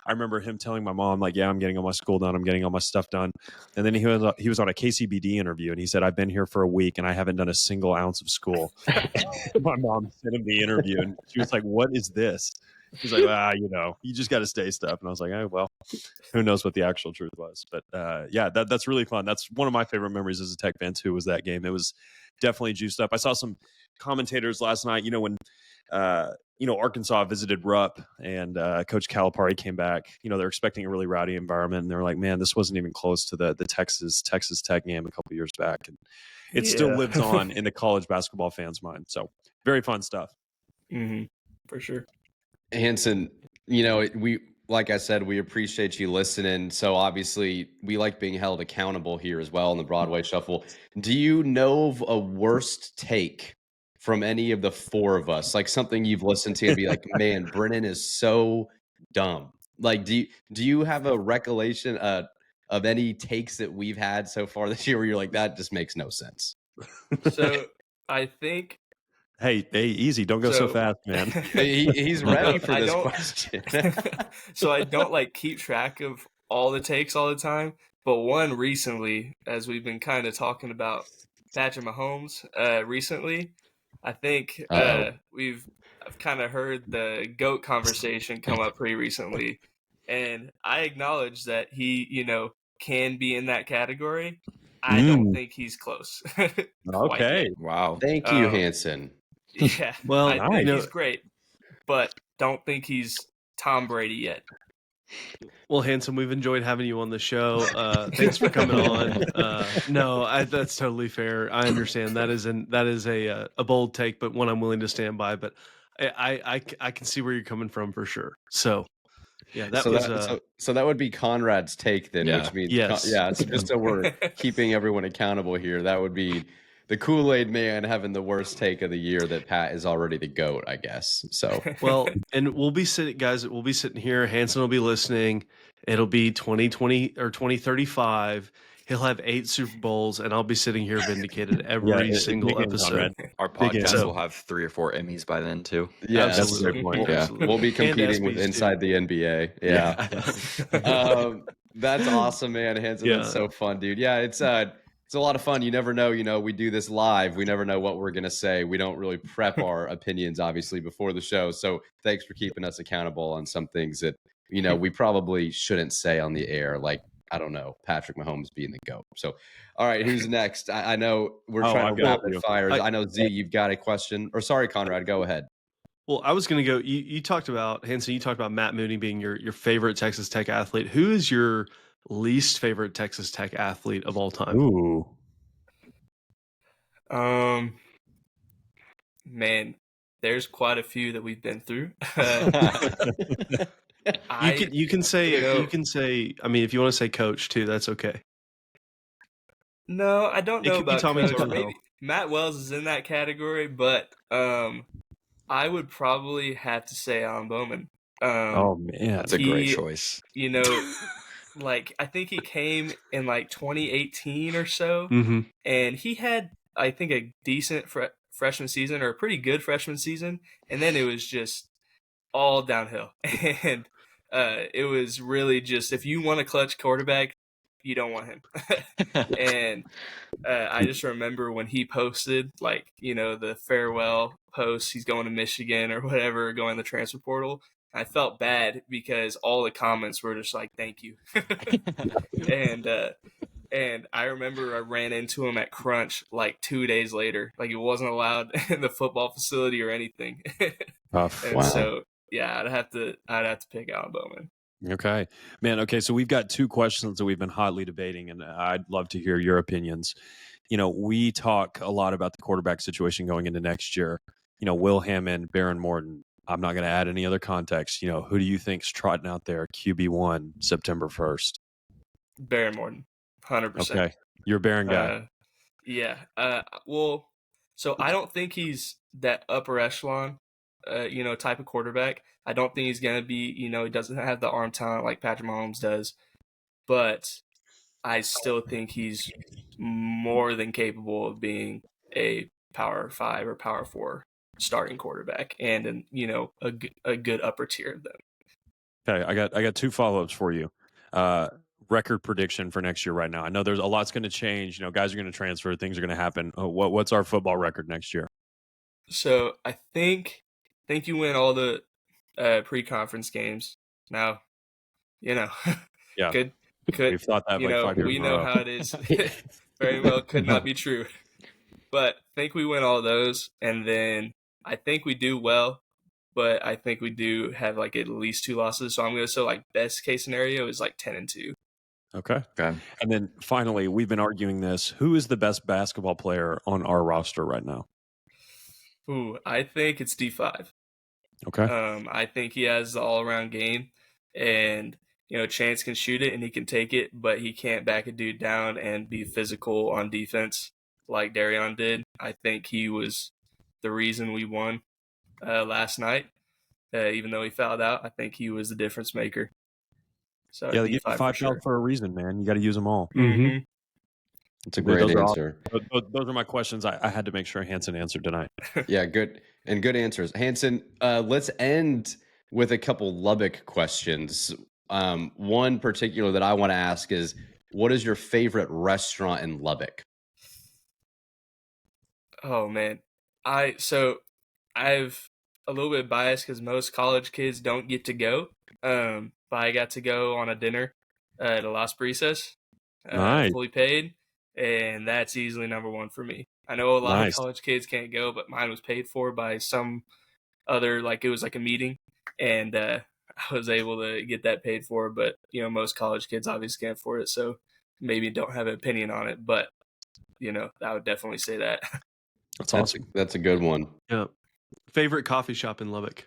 I remember him telling my mom, like, yeah, I'm getting all my school done. I'm getting all my stuff done. And then he was on a KCBD interview, and he said, I've been here for a week and I haven't done a single ounce of school. My mom sent him the interview, and she was like, what is this? He's like, you just got to stay stuff. And I was like, oh, well, who knows what the actual truth was. But that's really fun. That's one of my favorite memories as a Tech fan too, was that game. It was definitely juiced up. I saw some commentators last night, when Arkansas visited Rupp and Coach Calipari came back, they're expecting a really rowdy environment. And they're like, man, this wasn't even close to the Texas Tech game a couple years back. And it still lives on in the college basketball fans' mind. So very fun stuff. Mm-hmm. For sure. Hanson, we, like I said, we appreciate you listening. So obviously we like being held accountable here as well in the Broadway Shuffle. Do you know of a worst take from any of the four of us? Like something you've listened to and be like, man, Brennan is so dumb. Like, do you have a recollection of any takes that we've had so far this year where you're like, that just makes no sense? So I think, Hey, easy. Don't go so fast, man. He's ready for this question. So I don't keep track of all the takes all the time. But one recently, as we've been kind of talking about Patrick Mahomes recently, I think I've kind of heard the GOAT conversation come up pretty recently. And I acknowledge that he, can be in that category. I don't think he's close. Okay. Wow. Thank you, Hanson. Yeah, well, I think he's great, but don't think he's Tom Brady yet. Well, Hanson, we've enjoyed having you on the show. Thanks for coming on. That's totally fair. I understand that is a bold take, but one I'm willing to stand by. But I can see where you're coming from for sure. So yeah, so that would be Conrad's take then, Yeah. which means Yes. So just so we're keeping everyone accountable here, that would be the Kool-Aid man having the worst take of the year, that Pat is already the GOAT, I guess. So well, and we'll be sitting here. Hanson will be listening. It'll be 2020 or 2035. He'll have 8 Super Bowls, and I'll be sitting here vindicated every single episode. Our podcast will have 3 or 4 Emmys by then too. yeah, That's a Absolutely. great point. yeah, we'll be competing with ESPYs Inside the NBA. Yeah. That's awesome, man. Hanson, that's so fun, dude. Yeah, it's a lot of fun. You never know, we do this live. We never know what we're going to say. We don't really prep our opinions, obviously, before the show. So thanks for keeping us accountable on some things that, we probably shouldn't say on the air. Like, I don't know, Patrick Mahomes being the GOAT. So, all right, who's next? I know we're trying to rapid fire. I know, Z, you've got a question. Or sorry, Conrad, go ahead. Well, I was going to go. You talked about Hanson. You talked about Matt Mooney being your favorite Texas Tech athlete. Who is your least favorite Texas Tech athlete of all time? Ooh. Man, there's quite a few that we've been through. You can say. I mean, if you want to say coach too, that's okay. No, I don't know could be about Tommy coach. Tuberville. Maybe Matt Wells is in that category, but I would probably have to say Alan Bowman. Oh man, That's a great choice. You know, like I think he came in like 2018 or so, Mm-hmm. and he had I think a decent freshman season or a pretty good freshman season, and then it was just all downhill. And it was really just if you want a clutch quarterback, you don't want him. And I just remember when he posted like the farewell post, he's going to Michigan or whatever, going the transfer portal. I felt bad because all the comments were just like, "Thank you," and I remember I ran into him at Crunch like 2 days later. Like he wasn't allowed in the football facility or anything. tough. And so yeah, I'd have to pick Alan Bowman. Okay, man. Okay, so we've got two questions that we've been hotly debating, and I'd love to hear your opinions. We talk a lot about the quarterback situation going into next year. Will Hammond, Baron Morton. I'm not going to add any other context. Who do you think's trotting out there QB1 September 1st? Baron Morton, 100%. Okay, you're a Baron guy. Yeah. Well, so I don't think he's that upper echelon, type of quarterback. I don't think he's going to be, he doesn't have the arm talent like Patrick Mahomes does. But I still think he's more than capable of being a Power 5 or Power 4 starting quarterback and a good upper tier of them. Okay, I got two follow-ups for you. Record prediction for next year right now. I know there's a lot's going to change. Guys are going to transfer, things are going to happen. What's our football record next year? So I think you win all the pre-conference games. Now, yeah, could we've thought that like 5 years we in a know row. how it is. Very well could not be true. But I think we win all those, and then I think we do well, but I think we do have like at least 2 losses. So I'm going to say like best case scenario is like 10-2. Okay. And then finally, we've been arguing this. Who is the best basketball player on our roster right now? Ooh, I think it's D5. Okay. I think he has the all-around game, and Chance can shoot it and he can take it, but he can't back a dude down and be physical on defense like Darion did. I think he was the reason we won last night. Even though he fouled out, I think he was the difference maker. So yeah, they give you 5 fouls for a reason, man. You got to use them all. Mm-hmm. It's a great answer. Those are my questions. I had to make sure Hanson answered tonight. Yeah, good answers. Hanson, let's end with a couple Lubbock questions. One particular that I want to ask is, what is your favorite restaurant in Lubbock? Oh man, I've a little bit biased because most college kids don't get to go. But I got to go on a dinner at Las Brisas, Nice. fully paid, and that's easily number one for me. I know a lot of college kids can't go, but mine was paid for by some other, like it was like a meeting, and I was able to get that paid for. But most college kids obviously can't afford it, so maybe don't have an opinion on it. But I would definitely say that. That's awesome. That's a good one. Yeah. Favorite coffee shop in Lubbock?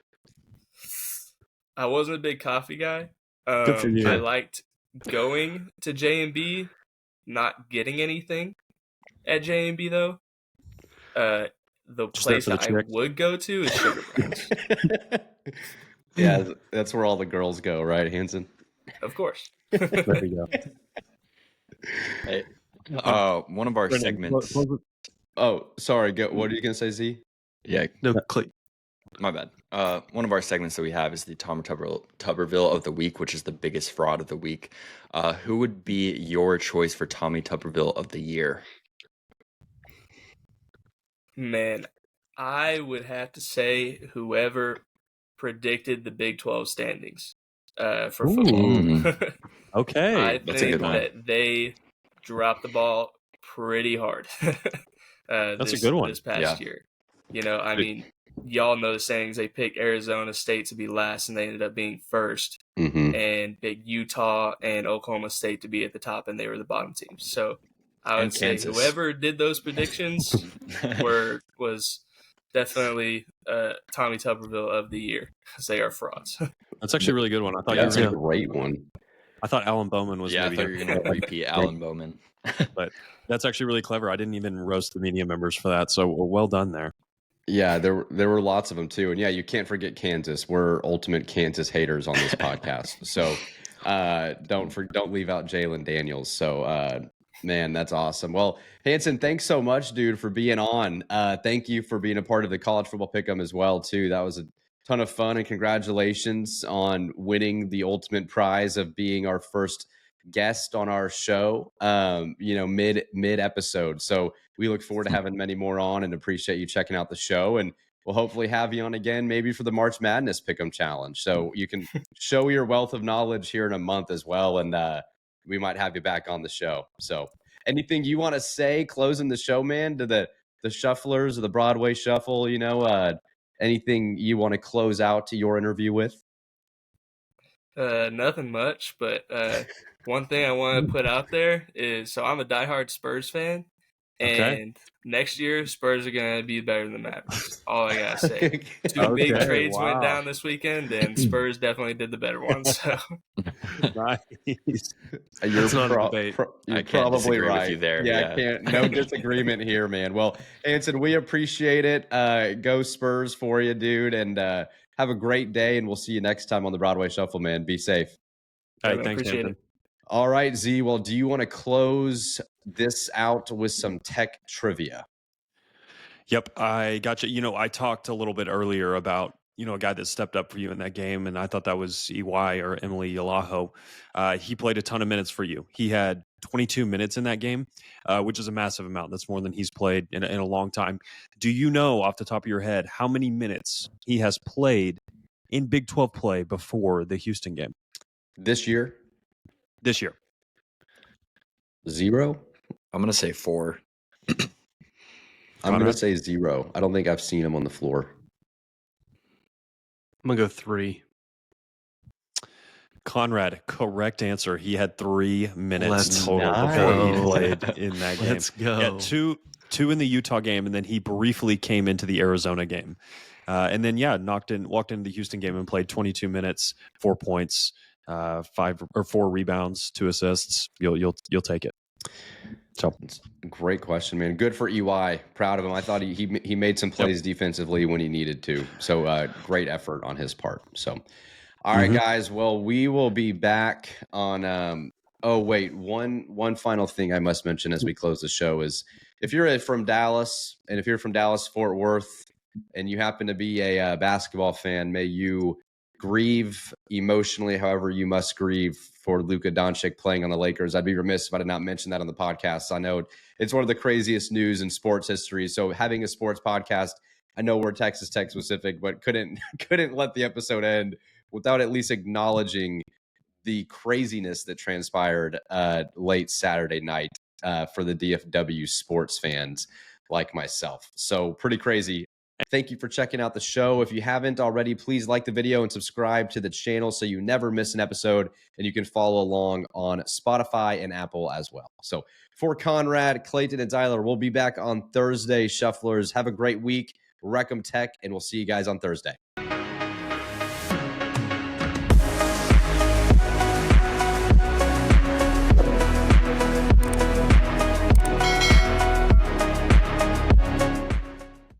I wasn't a big coffee guy. Good for you. I liked going to J&B, not getting anything at J&B though. The place that I would go to is Sugar Plums. Yeah, that's where all the girls go, right, Hanson? Of course. There we go. Hey, one of our segments. Oh, sorry. What are you gonna say, Z? Yeah, No, Clay. My bad. One of our segments that we have is the Tom Tuberville of the week, which is the biggest fraud of the week. Who would be your choice for Tommy Tuberville of the year? Man, I would have to say whoever predicted the Big 12 standings for football. Okay. I think that they dropped the ball pretty hard. That's a good one. This past year. I mean, y'all know the sayings. They picked Arizona State to be last, and they ended up being first, Mm-hmm. and picked Utah and Oklahoma State to be at the top, and they were the bottom teams. So I would And say Kansas. whoever did those predictions was definitely Tommy Tuberville of the year, because they are frauds. That's actually a really good one. I thought That's you a were great one. I thought Alan Bowman was Yeah, I maybe thought you were going to repeat Alan Bowman. but that's actually really clever. I didn't even roast the media members for that. So well done there. Yeah, there were lots of them too, and yeah, you can't forget Kansas. We're ultimate Kansas haters on this podcast, so don't leave out Jalen Daniels. So man, that's awesome. Well, Hanson, thanks so much, dude, for being on. Thank you for being a part of the college football pick'em as well too. That was a ton of fun, and congratulations on winning the ultimate prize of being our first guest on our show. Mid episode. So we look forward to having many more on, and appreciate you checking out the show. And we'll hopefully have you on again, maybe for the March Madness Pick'em Challenge. So you can show your wealth of knowledge here in a month as well. And we might have you back on the show. So anything you want to say closing the show, man, to the shufflers of the Broadway Shuffle, anything you want to close out to your interview with? Nothing much, but one thing I want to put out there is, so I'm a diehard Spurs fan, and next year Spurs are going to be better than the Mavericks. All I got to say. Two big trades went down this weekend, and Spurs definitely did the better ones. So. Nice. You're not a debate. You're I can't probably disagree right. with you there. Yeah, Yeah. I can't. No disagreement here, man. Well, Hanson, we appreciate it. Go Spurs for you, dude, and have a great day. And we'll see you next time on the Broadway Shuffle, man. Be safe. All right, I thanks, appreciate Nathan. it. All right, Z. Well, do you want to close this out with some tech trivia? Yep, I got you. I talked a little bit earlier about a guy that stepped up for you in that game, and I thought that was EY or Emily Yalaho. He played a ton of minutes for you. He had 22 minutes in that game, which is a massive amount. That's more than he's played in a long time. Do you know off the top of your head how many minutes he has played in Big 12 play before the Houston game This year? this year? 0? I'm going to say 4. I'm going to Conrad? say 0. I don't think I've seen him on the floor. I'm gonna go 3. Conrad, correct answer. He had 3 minutes Let's total before go. he played in that game. Let's go. Yeah, two in the Utah game, and then he briefly came into the Arizona game, and then walked into the Houston game and played 22 minutes, 4 points, 4 rebounds, 2 assists. You'll take it. So Great question, man. Good for EY. Proud of him. I thought he made some plays defensively when he needed to. So great effort on his part. So, all right, guys. Well, we will be back on. Oh wait, one final thing I must mention as we close the show is if you're from Dallas, and if you're from Dallas Fort Worth, and you happen to be a basketball fan, may you grieve emotionally, however you must grieve for Luka Doncic playing on the Lakers. I'd be remiss if I did not mention that on the podcast. I know it's one of the craziest news in sports history. So having a sports podcast, I know we're Texas Tech specific, but couldn't let the episode end without at least acknowledging the craziness that transpired late Saturday night for the DFW sports fans like myself. So pretty crazy. Thank you for checking out the show. If you haven't already, please like the video and subscribe to the channel so you never miss an episode, and you can follow along on Spotify and Apple as well. So for Conrad, Clayton, and Zyler, we'll be back on Thursday. Shufflers, have a great week. Wreck 'em Tech, and we'll see you guys on Thursday.